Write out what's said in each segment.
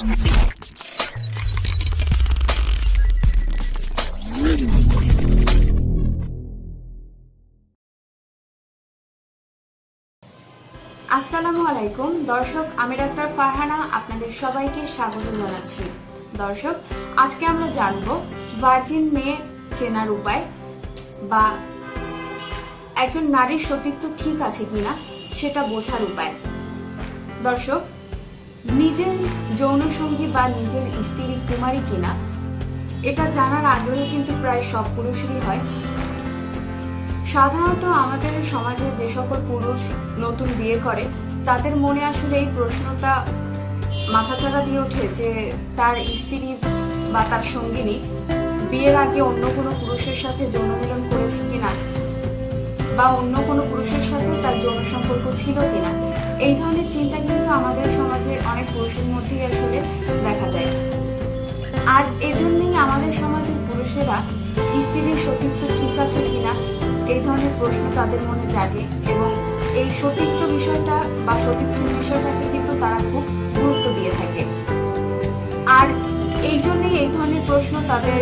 আসসালামু আলাইকুম দর্শক, আমি ডাক্তার ফারহানা আপনাদের সবাইকে স্বাগত জানাচ্ছি। দর্শক, আজকে আমরা জানব ভার্জিন মেয়ে চেনার উপায় বা একজন নারীর সতীত্ব ঠিক আছে কিনা সেটা বোঝার উপায়। দর্শক, নিজের যৌনসঙ্গী বা নিজের স্ত্রী কুমারী কিনা এটা জানার আগ্রহ কিন্তু প্রায় সব পুরুষেরই হয়। সাধারণত আমাদের সমাজে যে সকল পুরুষ নতুন বিয়ে করে তাদের মনে আসলে এই প্রশ্নটা মাথাচাড়া দিয়ে ওঠে যে তার স্ত্রী বা তার সঙ্গিনী বিয়ের আগে অন্য কোনো পুরুষের সাথে যৌন মিলন করেছে কিনা বা অন্য কোনো পুরুষের সাথে তার যৌন সম্পর্ক ছিল কিনা। এই ধরনের চিন্তা কিন্তু আমাদের সমাজে অনেক পুরুষের মধ্যেই আসলে দেখা যায়। আর এজন্যই আমাদের সমাজের পুরুষেরা স্ত্রীর সতীত্ব ঠিক আছে কিনা এই ধরনের প্রশ্ন তাদের মনে জাগে এবং এই সতীত্ব বিষয়টা বা সতীচ্ছেদ বিষয়টাকে কিন্তু তারা খুব গুরুত্ব দিয়ে থাকে। আর এই জন্যই এই ধরনের প্রশ্ন তাদের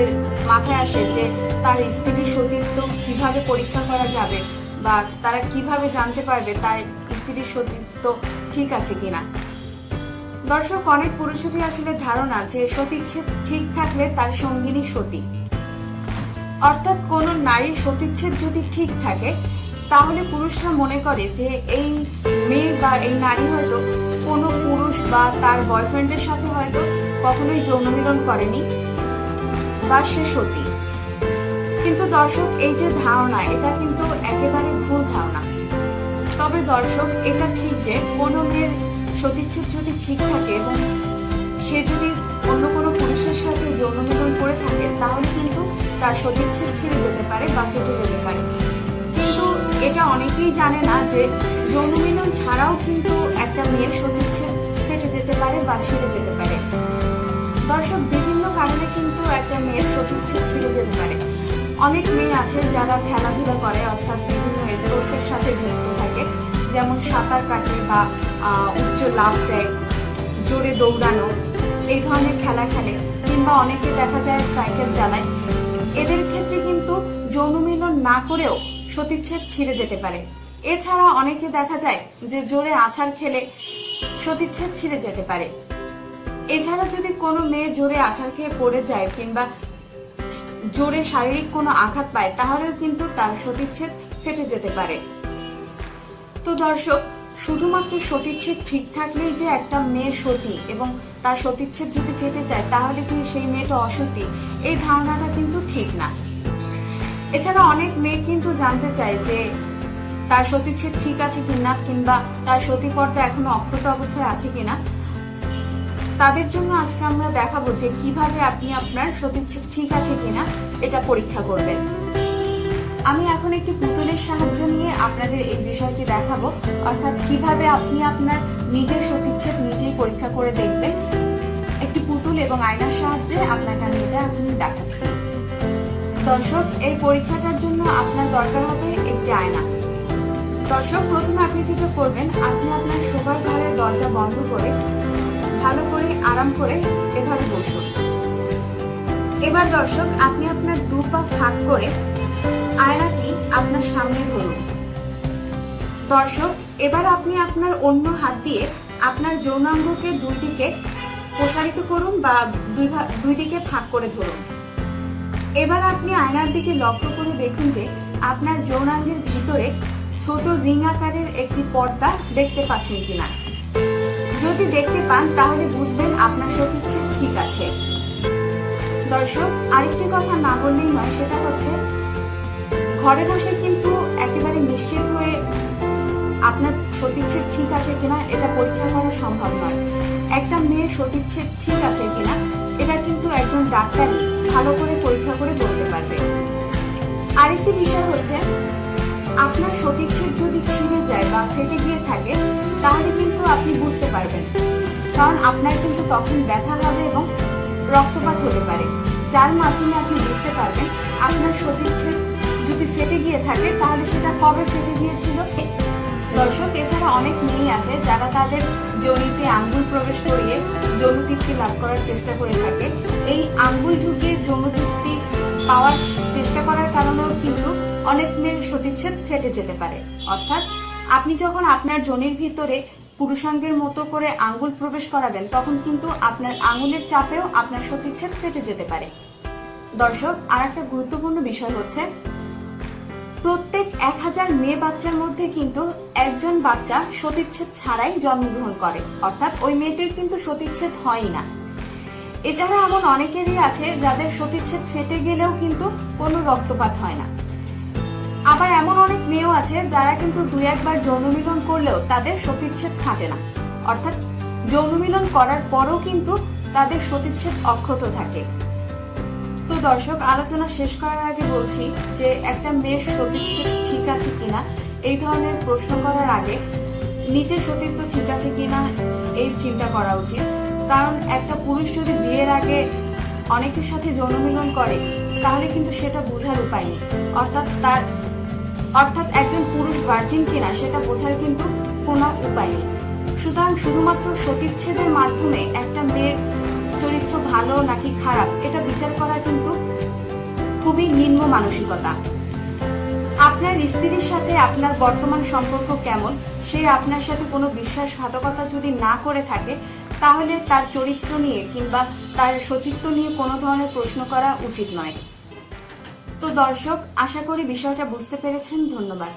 মাথায় আসে যে তার স্ত্রীর সতীত্ব কিভাবে পরীক্ষা করা যাবে বা তারা কিভাবে জানতে পারবে তার স্ত্রীর সতীত্ব ঠিক আছে কিনা। দর্শক, অনেক পুরুষেরই আসলে ধারণা যে সতীচ্ছেদ ঠিক থাকলে তার সঙ্গিনী সতী, অর্থাৎ কোন নারীর সতীচ্ছেদ যদি ঠিক থাকে তাহলে পুরুষরা মনে করে যে এই মেয়ে বা এই নারী হয়তো কোনো পুরুষ বা তার বয়ফ্রেন্ডের সাথে হয়তো কখনোই যৌন মিলন করেনি বা সে সতী। কিন্তু দর্শক, এই যে ধারণা এটা কিন্তু একেবারে ভুল ধারণা। তবে দর্শক, এটা ঠিক যে কোনো মেয়ের সতীচ্ছেদ যদি ঠিক থাকে এবং সে যদি অন্য কোনো পুরুষের সাথে যৌন মিলন করে থাকে তাহলে কিন্তু তার সতীচ্ছেদ ছিঁড়ে যেতে পারে বা কেটে যেতে পারে। কিন্তু এটা অনেকেই জানে না যে যৌন মিলন ছাড়াও কিন্তু একটা মেয়ের সতীচ্ছেদ ফেটে যেতে পারে বা ছিঁড়ে যেতে পারে। দর্শক, বিভিন্ন কারণে কিন্তু একটা মেয়ের সতীচ্ছেদ ছিঁড়ে যেতে পারে। অনেক মেয়ে আছে যারা খেলাধুলা করে, অর্থাৎ বিভিন্ন স্পোর্টসের সাথে যুক্ত থাকে, যেমন সাঁতার কাটে বা উচ্চ লাফ দেয়, জোরে দৌড়ানো, এই ধরনের খেলা খেলে, কিংবা অনেকে দেখা যায় সাইকেল চালায়। এদের ক্ষেত্রে কিন্তু যৌন মিলন না করেও সতীচ্ছেদ ছিঁড়ে যেতে পারে। এছাড়া অনেকে দেখা যায় যে জোরে আছাড় খেলে সতীচ্ছেদ ছিঁড়ে যেতে পারে। এছাড়া যদি কোনো মেয়ে জোরে আছাড় খেয়ে পড়ে যায় কিংবা জোরে শারীরিক কোনো আঘাত পায় তাহলেও কিন্তু তার সতীচ্ছেদ ফেটে যেতে পারে। তো দর্শক, শুধুমাত্র সতীচ্ছেদ ঠিক থাকলেই যে একটা মেয়ে সতী এবং তার সতীচ্ছেদ যদি ফেটে যায় তাহলে যে সেই মেয়েটা অসতী, এই ধারণাটা কিন্তু ঠিক না। এছাড়া অনেক মেয়ে কিন্তু জানতে চায় যে তার সতীচ্ছেদ ঠিক আছে কিনা কিংবা তার সতীপর্দা এখনো অক্ষত অবস্থায় আছে কিনা। তাদের জন্য আজকে আমরা দেখাবো যে কিভাবে আপনি আপনার সতীচ্ছেদ ঠিক আছে কিনা এটা পরীক্ষা করবেন। আমি এখন একটি পুতুলের সাহায্য নিয়ে আপনাদের এই বিষয়টি দেখাবো, অর্থাৎ কিভাবে আপনি আপনার নিজের সতীচ্ছেদ নিজেই পরীক্ষা করে দেখবেন। একটি পুতুল এবং আয়নার সাহায্যে আপনাকে আমি এটা এখন দেখাচ্ছি। দর্শক, এই পরীক্ষাটার জন্য আপনার দরকার হবে একটি আয়না। দর্শক, প্রথমে আপনি যেটা করবেন, আপনি আপনার শোবার ঘরের দরজা বন্ধ করে ভালো করে আরাম করে এভাবে বসুন। এবার দর্শক, আপনি আপনার দু পা ফাঁক করে আয়নাটি আপনার সামনে ধরুন। দর্শক, এবার আপনি আপনার অন্য হাত দিয়ে আপনার যৌনাঙ্গকে দুই দিকে প্রসারিত করুন বা দুই দিকে ফাঁক করে ধরুন। এবার আপনি আয়নার দিকে লক্ষ্য করে দেখুন যে আপনার যৌনাঙ্গের ভিতরে ছোট রিং আকারের একটি পর্দা দেখতে পাচ্ছেন কিনা। যদি দেখতে পান তাহলে বুঝবেন আপনার সতীচ্ছেদ ঠিক আছে। দর্শক, আরেকটি কথা না বললেই নয়, সেটা হচ্ছে ঘরে বসে কিন্তু একেবারে নিশ্চিত হয়ে আপনার সতীচ্ছেদ ঠিক আছে কিনা এটা পরীক্ষা করা সম্ভব নয়। একটা মেয়ের সতীচ্ছেদ ঠিক আছে কিনা এটা কিন্তু একজন ডাক্তারই ভালো করে পরীক্ষা করে বলতে পারবে। আরেকটি বিষয় হচ্ছে, আপনার সতীচ্ছেদ যদি ছিঁড়ে যায় বা ফেটে গিয়ে থাকে তাহলে কিন্তু আপনি বুঝতে পারবেন, কারণ আপনার কিন্তু তখন ব্যথা হবে এবং রক্তপাত হতে পারে, যার মাধ্যমে আপনি বুঝতে পারবেন আপনার সতীচ্ছেদ যদি ফেটে গিয়ে থাকে তাহলে সেটা কবে ফেটে গিয়েছিল দর্শক, এছাড়া অনেক মেয়ে আছে যারা তাদের যোনিতে আঙ্গুল প্রবেশ করিয়ে যৌনতৃপ্তি লাভ করার চেষ্টা করে থাকে। এই আঙ্গুল ঢুকিয়ে যৌনতৃপ্তি পাওয়ার চেষ্টা করার কারণেও কিন্তু অনেক মেয়ের সতীচ্ছেদ ফেটে যেতে পারে। অর্থাৎ আপনি যখন আপনার যোনির ভিতরে পুরুষাঙ্গের মতো করে আঙ্গুল প্রবেশ করাবেন, তখন কিন্তু আপনার আঙ্গুলের চাপেও আপনার সতীচ্ছেদ ফেটে যেতে পারে। দর্শক, আর একটা গুরুত্বপূর্ণ বিষয় হচ্ছে, প্রত্যেক 1000 মেয়ে বাচ্চার মধ্যে কিন্তু একজন বাচ্চা সতীচ্ছেদ ছাড়াই জন্মগ্রহণ করে, অর্থাৎ ওই মেয়েটির কিন্তু সতীচ্ছেদ হয় না। এছাড়া এমন অনেকেরই আছে যাদের সতীচ্ছেদ ফেটে গেলেও কিন্তু কোনো রক্তপাত হয় না। আবার এমন অনেক মেয়েও আছে যারা কিন্তু 2-1 বার যৌন মিলন করলেও তাদের সতীচ্ছেদ ফাটে না, অর্থাৎ যৌন মিলন করার পরও কিন্তু তাদের সতীচ্ছেদ অক্ষত থাকে। তো দর্শক, আলোচনা শেষ করার আগে বলছি যে একটা মেয়ের সতীচ্ছেদ ঠিক আছে কিনা এই ধরনের প্রশ্ন করার আগে নিজের সতীত্ব ঠিক আছে কিনা এই চিন্তা করা উচিত। কারণ একটা পুরুষ যদি বিয়ের আগে অনেকের সাথে যৌন মিলন করে, তাহলে কিন্তু সেটা বোঝার উপায় নেই। অর্থাৎ একজন পুরুষ ভার্জিন কিনা সেটা বোঝার কিন্তু কোনো উপায় নেই। সুতরাং শুধুমাত্র সতীচ্ছেদের মাধ্যমে একটা মেয়ের চরিত্র ভালো নাকি খারাপ এটা বিচার করা কিন্তু খুবই নিম্ন মানসিকতা। আপনার স্ত্রীর সাথে আপনার বর্তমান সম্পর্ক কেমন, সে আপনার সাথে কোনো বিশ্বাসঘাতকতা যদি না করে থাকে, তাহলে তার চরিত্র নিয়ে কিংবা তার সতীত্ব নিয়ে কোনো ধরনের প্রশ্ন করা উচিত নয়। তো দর্শক, আশা করি বিষয়টা বুঝতে পেরেছেন। ধন্যবাদ।